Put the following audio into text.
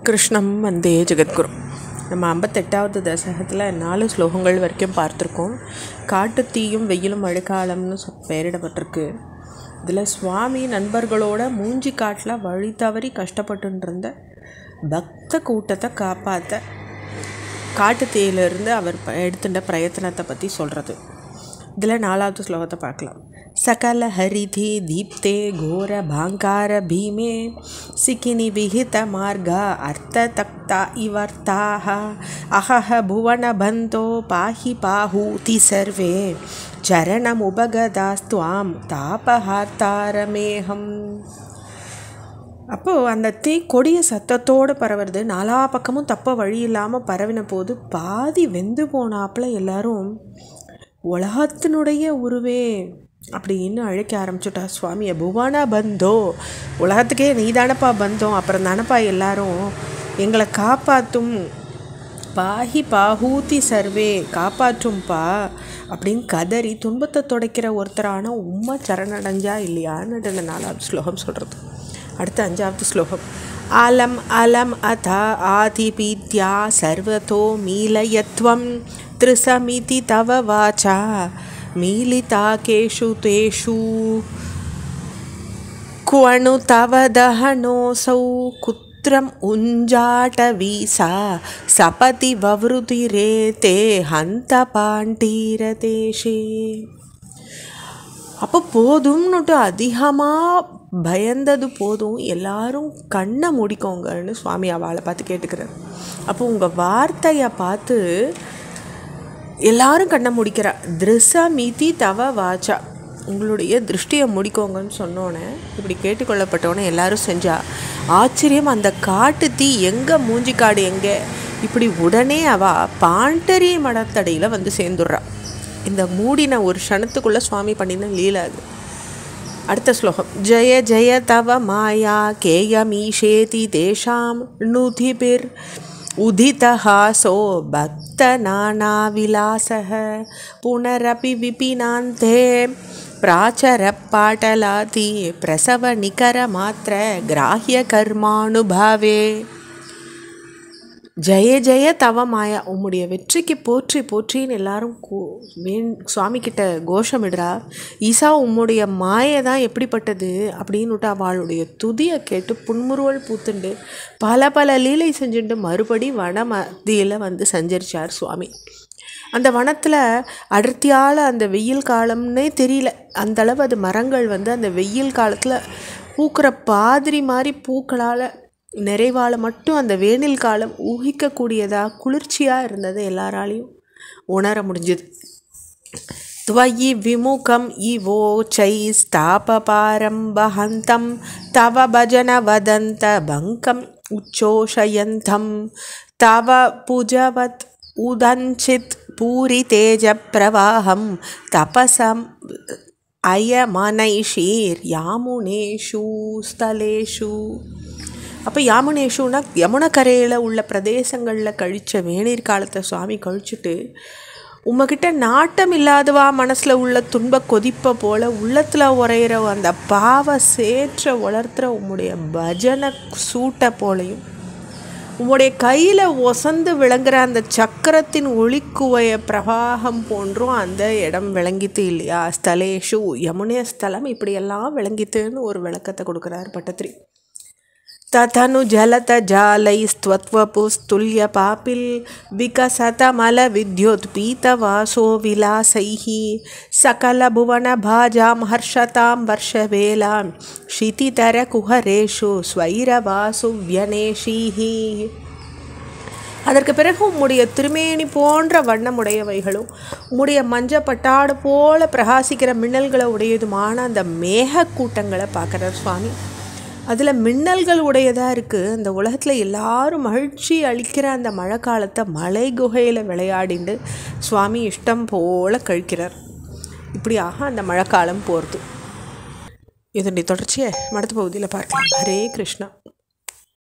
கிருஷ்ணம் வந்தே ஜெகத்குரு. நம்ம 58வது தசகத்தில் 4 ஸ்லோகங்கள் வரைக்கும் பார்த்துருக்கோம். காட்டுத்தீயும் வெயிலும் மழைக்காலம்னு பெயரிடப்பட்டிருக்கு. இதில் சுவாமி நண்பர்களோட மூஞ்சி காட்டில் வழி தவறி கஷ்டப்பட்டுருந்த பக்த கூட்டத்தை காப்பாற்ற காட்டுத்தீயிலிருந்து அவர் எடுத்துட்ட பிரயத்தனத்தை பற்றி சொல்கிறது. இதில் 4வது ஸ்லோகத்தை பார்க்கலாம். सकल हरिधि दीप्ते घोर भांकार भीमे सिकिनि विहित मार्गा अर्थतक्ता इवर्ताः अहह भुवन बन्तो पाहि पाहूति सर्वे चरणमुपगदास्त्वां तापहार्तारमेहम्. அப்போது அந்த தீ கொடிய சத்தத்தோடு பரவுறது. 4 பக்கமும் தப்ப வழி இல்லாமல் பரவின போது பாதி வெந்து போனாப்புல எல்லாரும் உலகத்தினுடைய உருவே அப்படின்னு அழைக்க ஆரம்பிச்சுட்டா சுவாமியை. புவன பந்தோ, உலகத்துக்கே நீ தானப்பா பந்தோம், அப்புறம் தானப்பா எல்லாரும் எங்களை காப்பாற்றும், பாஹி பாஹூதி சர்வே, காப்பாற்றும்பா அப்படின்னு கதறி துன்பத்தை துடைக்கிற ஒருத்தரான உம்மை சரணடைஞ்சா இல்லையான்னு இந்த 4வது ஸ்லோகம் சொல்கிறது. அடுத்த 5வது ஸ்லோகம். அலம் அலம் அத ஆதிபீத்யா சர்வதோ மீலயத்வம் த்ரிசமிதி தவ வாச்சா மீலிதா கேஷு தேஷு குவணு தவ தஹனோசௌ குத்ரம் உஞ்சாட்ட வீசா சபதி வவ்ருதி ரேதே ஹந்த பாண்டீர தேஷே. அப்போ போதும்னுட்டு அதிகமாக பயந்தது போதும், எல்லாரும் கண்ணை மூடிக்கோங்கன்னு சுவாமி அவளை பார்த்து கேட்டுக்கிறார். அப்போ உங்கள் வார்த்தையை பார்த்து எல்லாரும் கண்ணை முடிக்கிறா. திருசமிதி தவ வாச்சா, உங்களுடைய திருஷ்டியை முடிக்கோங்கன்னு சொன்னோன்னே, இப்படி கேட்டுக்கொள்ளப்பட்டோன்னே எல்லாரும் செஞ்சா. ஆச்சரியம், அந்த காட்டு தீ எங்கே, மூஞ்சிக்காடு எங்கே, இப்படி உடனே அவள் பாண்டரி மடத்தடையில் வந்து சேர்ந்துடுறா. இந்த மூடின ஒரு க்ஷணத்துக்குள்ளே சுவாமி பண்ணின லீலா அது. அடுத்த ஸ்லோகம். ஜய ஜய தவ மாயா கேயமீஷேதி தேஷாம் நுதிபிர் உதிதஹாசோ பக்த நானா விலாசஹ புனரபி விபினாந்தே பிராச்சர பாட்டலாதி பிரசவ நிகர மாத்திர கிராஹ்ய கர்மானுபாவே. ஜெய ஜெய தவ மாயா, உம்முடைய வெற்றிக்கு போற்றி போற்றின்னு எல்லாரும் சுவாமிக்கிட்ட கோஷமிடுறா. ஈசா, உம்முடைய மாயை தான் எப்படிப்பட்டது அப்படின்னுட்டு அவளுடைய துதியை கேட்டு புன்முறுவல் பூத்துண்டு பல பல லீலை செஞ்சுட்டு மறுபடி வன மத்தியில் வந்து சஞ்சரித்தார் சுவாமி. அந்த வனத்தில் அடர்த்தியால் அந்த வெயில் காலம்னே தெரியல, அந்தளவு அது மரங்கள் வந்து அந்த வெயில் காலத்தில் பூக்கிற பாதிரி மாதிரி பூக்களால் நிறைவால் மட்டும் அந்த வேனில் காலம் ஊகிக்கக்கூடியதாக குளிர்ச்சியாக இருந்தது எல்லாராலையும் உணர முடிஞ்சது. துவயி விமுகம் இவோ சை ஸ்தாபாரம்பஹந்தம் தவ பஜன வதந்த பங்கம் உச்சோஷயந்தம் தவ புஜவத் உதஞ்சித் பூரி தேஜ பிரவாகம் தபசம் அயமனைஷீர் யாமுனேஷு ஸ்தலேஷு. அப்போ யாமுனேஷுனா யமுனக்கரையில் உள்ள பிரதேசங்களில் கழித்த வேநீர் காலத்தை சுவாமி கழிச்சுட்டு, உம்மக்கிட்ட நாட்டம் இல்லாதவா மனசில் உள்ள துன்ப கொதிப்பை போல் உள்ளத்தில் உரையிற அந்த பாவ சேற்ற வளர்த்துற உம்முடைய பஜனை சூட்டை போலையும், உம்முடைய கையில் ஒசந்து விளங்குற அந்த சக்கரத்தின் ஒளிக்குவைய பிரவாகம் போன்றும் அந்த இடம் விளங்கித்து இல்லையா. ஸ்தலேஷு, யமுனே ஸ்தலம் இப்படியெல்லாம் விளங்கித்துன்னு ஒரு விளக்கத்தை கொடுக்குறார் பட்டத்திரி. ததனு ஜலத ஜாலைஸ்த்வத்வபுஸ்துல்ய பாபில் விகசதமல வித்யோத் பீதவாசோ விலாசைஹி சகல புவன பாஜாம் ஹர்ஷதாம் வர்ஷவேலாம் ஷிதிதர குஹரேஷு ஸ்வைரவாசு வியனேஷீஹி. அதற்கு பிறகு உம்முடைய திருமேனி போன்ற வண்ணமுடையவைகளும் உம்முடைய மஞ்ச பட்டாடு போல பிரகாசிக்கிற மின்னல்களை உடையதுமான அந்த மேக கூட்டங்களை பார்க்குறார் சுவாமி. அதில் மின்னல்கள் உடையதாக இருக்குது. அந்த உலகத்தில் எல்லாரும் மகிழ்ச்சி அளிக்கிற அந்த மழை காலத்தை மலை குகையில் விளையாடிண்டு சுவாமி இஷ்டம் போல் கழிக்கிறார். இப்படியாக அந்த மழைக்காலம் போகிறது. இதனுடைய தொடர்ச்சியை அடுத்த பகுதியில் பார்க்கலாம். ஹரே கிருஷ்ணா.